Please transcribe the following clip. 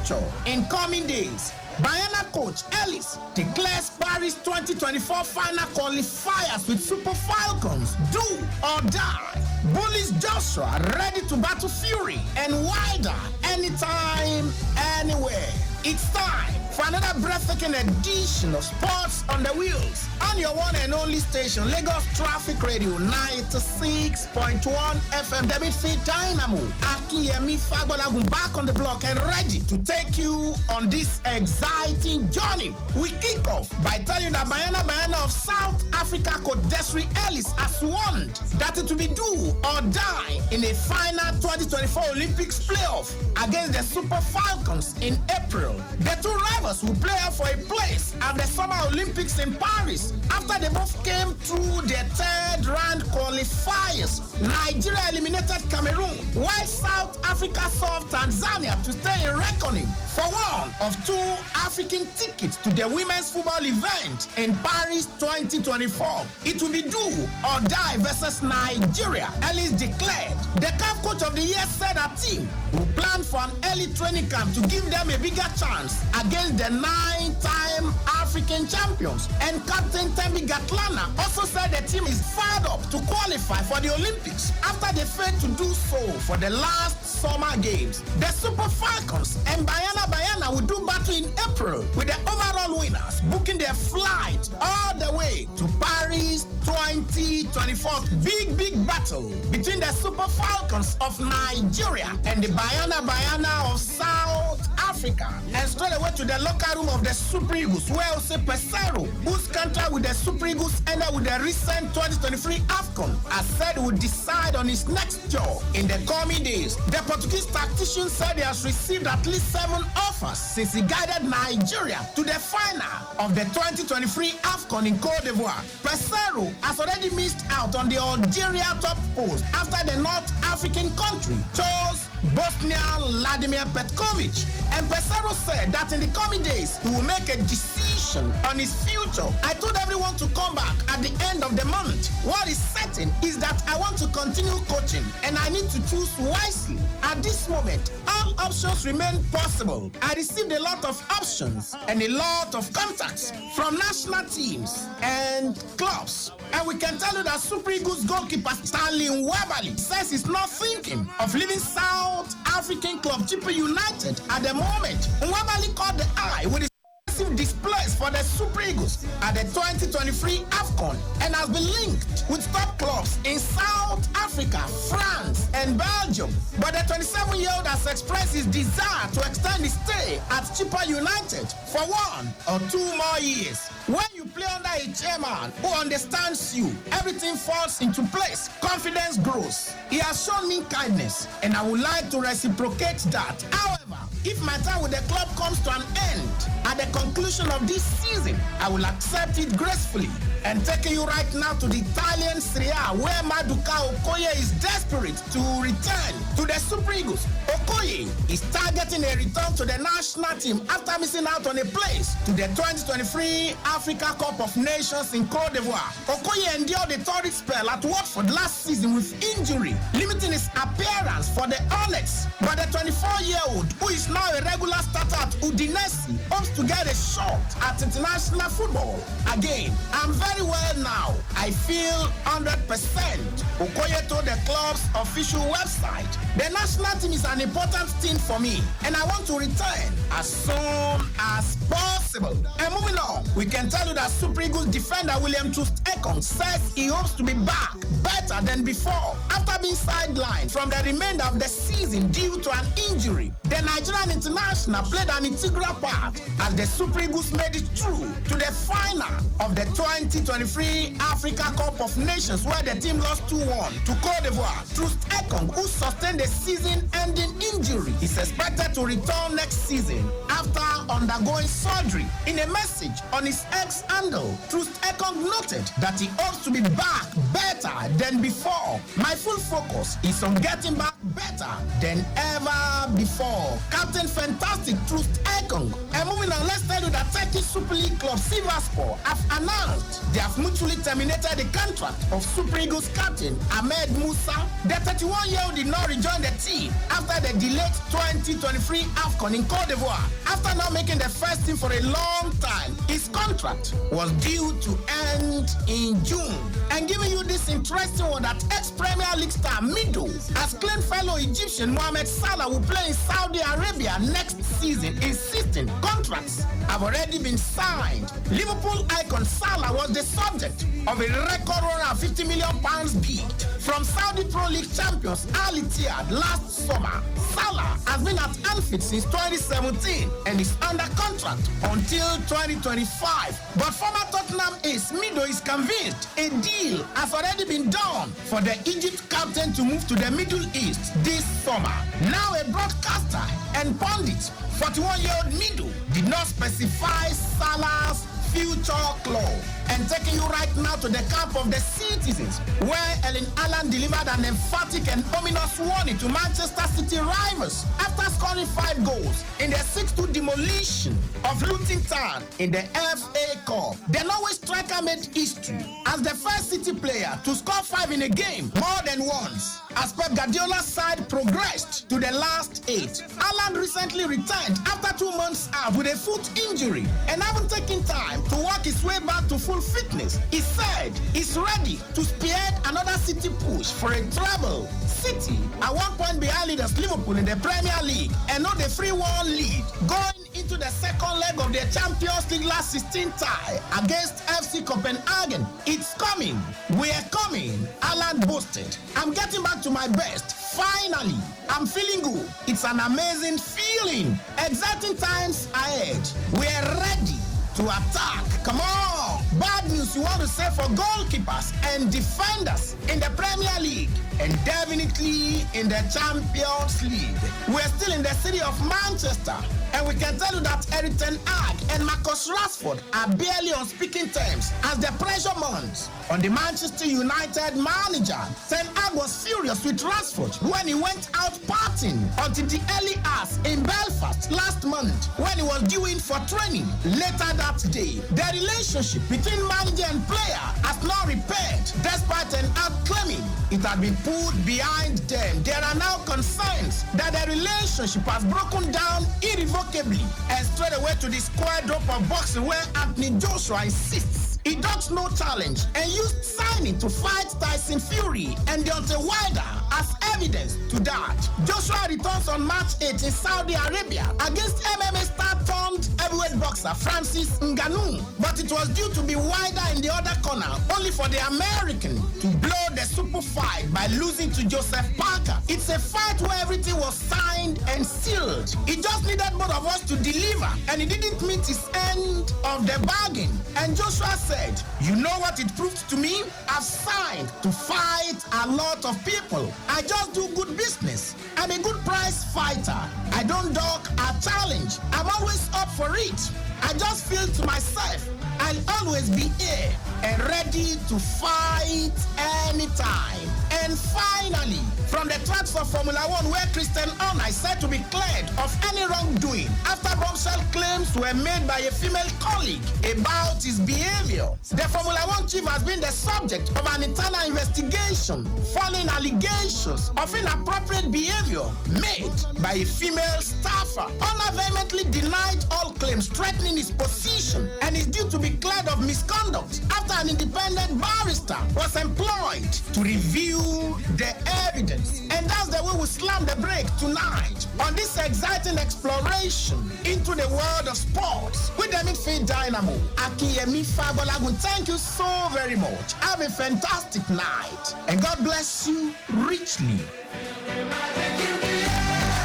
future in coming days. Bayana coach Ellis declares Paris 2024 final qualifiers with Super Falcons. Do or die. Bullies Joshua ready to battle Fury and Wilder anytime, anywhere. It's time for another breathtaking edition of Sports on the Wheels on your one and only station, Lagos Traffic Radio 96.1 FM. The midfield dynamo, Akinyemi Fagbolagun, back on the block and ready to take you on this exciting journey. We kick off by telling you that Bayana of South Africa coach Desiree Ellis has warned that it will be do or die in a final 2024 Olympics playoff against the Super Falcons in April. The two rivals will play out for a place at the Summer Olympics in Paris after they both came through their third round qualifiers. Nigeria eliminated Cameroon, while South Africa served Tanzania to stay in reckoning for one of two African tickets to the women's football event in Paris 2024. It will be do or die versus Nigeria. Ellis declared. The CAF coach of the year said our team will plan for an early training camp to give them a bigger chance against the 9-time African champions. And Captain Tembi Gatlana also said the team is fired up to qualify for the Olympics after they failed to do so for the last summer games. The Super Falcons and Bayana will do battle in April with the overall winners booking their flight all the way to Paris 2024. Big battle between the Super Falcons of Nigeria and the Bayana of South Africa. And straight away to the locker room of the Super Eagles, where Jose Pesero, whose contract with the Super Eagles ended with the recent 2023 AFCON, has said he will decide on his next job in the coming days. The Portuguese tactician said he has received at least 7 offers since he guided Nigeria to the final of the 2023 AFCON in Cote d'Ivoire. Pesero has already missed out on the Algeria top post after the North African country chose Bosnian Vladimir Petkovic. And Pesero said that in the coming days, he will make a decision on his future. I told everyone to come back at the end of the month. What is certain is that I want to continue coaching and I need to choose wisely. At this moment, all options remain possible. I received a lot of options and a lot of contacts from national teams and clubs. And we can tell you that Super Eagles goalkeeper Stanley Nwabali says he's not thinking of leaving South African club Chippa United at the moment. Nwabali caught the eye with his displays for the Super Eagles at the 2023 AFCON and has been linked with top clubs in South Africa, France, and Belgium. But the 27-year-old has expressed his desire to extend his stay at Chippa United for 1 or 2 more years. When you play under a chairman who understands you, everything falls into place. Confidence grows. He has shown me kindness, and I would like to reciprocate that. However, if my time with the club comes to an end at the conclusion of this season, I will accept it gracefully. And taking you right now to the Italian Serie A, where Maduka Okoye is desperate to return to the Super Eagles. Okoye is targeting a return to the national team after missing out on a place to the 2023 Africa Cup of Nations in Cote d'Ivoire. Okoye endured a torrid spell at Watford last season with injury, limiting his appearance for the Onyx. But the 24-year-old, who is now a regular starter at Udinese, hopes to get a shot at international football. Again, I'm very well now. I feel 100%. Okoye told the club's official website, the national team is an important thing for me, and I want to return as soon as possible. And moving on, we can tell you that Super Eagles defender William Troost-Ekong says he hopes to be back better than before after being sidelined from the remainder of the season due to an injury. The Nigerian international played an integral part as the Super Eagles made it through to the final of the 2023 Africa Cup of Nations, where the team lost 2-1 to Cote d'Ivoire. Troost-Ekong, who sustained a season-ending injury, is expected to return next season after undergoing surgery. In a message on his X handle, Troost-Ekong noted that he hopes to be back better than before. My full focus is on getting back better than ever before. Captain Fantastic Troost-Ekong. And moving on, let's tell you that Turkish Super League club Sivasspor have announced they have mutually terminated the contract of Super Eagles captain Ahmed Musa. The 31-year-old did not rejoin the team after the delayed 2023 AFCON in Côte d'Ivoire. After not making the first team for a long time, his contract was due to end in June. And giving you this interesting one that ex-Premier League star Mido has claimed fellow Egyptian Mohamed Salah will play in Saudi Arabia next season, insisting contracts have already been signed. Liverpool icon Salah was the subject of a record £150 million bid from Saudi Pro League champions Al Ittihad last summer. Salah has been at Anfield since 2017 and is under contract until 2025. But former Tottenham ace Mido is convinced a deal has already been done for the Egypt captain to move to the Middle East this summer. Now a broadcaster and pundit, 41-year-old Mido, did not specify Salah's future club. And taking you right now to the camp of the citizens, where Erling Haaland delivered an emphatic and ominous warning to Manchester City rivals after scoring 5 goals in the 6-2 demolition of Luton Town in the FA Cup. The Norway striker made history as the first City player to score 5 in a game more than once, as Pep Guardiola's side progressed to the last 8. Haaland recently returned after 2 months out with a foot injury and haven't taken time to work his way back to full fitness. He said he's ready to spearhead another City push for a treble. City at one point behind leaders Liverpool in the Premier League and not the 3-1 lead going into the second leg of their Champions League last 16 tie against FC Copenhagen. It's coming. We're coming. Haaland boasted. I'm getting back to my best. Finally, I'm feeling good. It's an amazing feeling. Exciting times ahead. We're ready to attack. Come on. Bad news you want to say for goalkeepers and defenders in the Premier League and definitely in the Champions League. We're still in the city of Manchester, and we can tell you that Erik ten Hag and Marcus Rashford are barely on speaking terms as the pressure mounts on the Manchester United manager. Ten Hag was furious with Rashford when he went out partying until the early hours in Belfast last month when he was due in for training. Later that day, the relationship between manager and player has not repaired, despite Ten Hag claiming it had been put behind them. There are now concerns that the relationship has broken down irrevocably, and straight away to the square drop of boxing where Anthony Joshua insists he does no challenge and used signing to fight Tyson Fury and Deontay Wilder as evidence to that. Joshua returns on March 8 in Saudi Arabia against MMA star turned heavyweight boxer Francis Ngannou, but it was due to be Wilder in the other corner, only for the American to blow the super fight by losing to Joseph Parker. It's a fight where everything was signed and sealed. He just needed both of us to deliver, and he didn't meet his end of the bargain. And Joshua said, "You know what it proved to me? I've signed to fight a lot of people. I just do good business. I'm a good prize fighter. I don't duck a challenge. I'm always up for it. I just feel to myself, I'll always be here and ready to fight anytime." And finally, from the tracks of Formula One, where Christian Horner is said to be cleared of any wrongdoing after bombshell claims were made by a female colleague about his behavior. The Formula One chief has been the subject of an internal investigation following allegations of inappropriate behavior made by a female staffer. Horner vehemently denied all claims threatening his position and is due to be cleared of misconduct after an independent barrister was employed to review the evidence. And that's the way we slam the break tonight on this exciting exploration into the world of sports with the midfield dynamo, Akinyemi Fagbolagun. Thank you so very much. Have a fantastic night, and God bless you richly.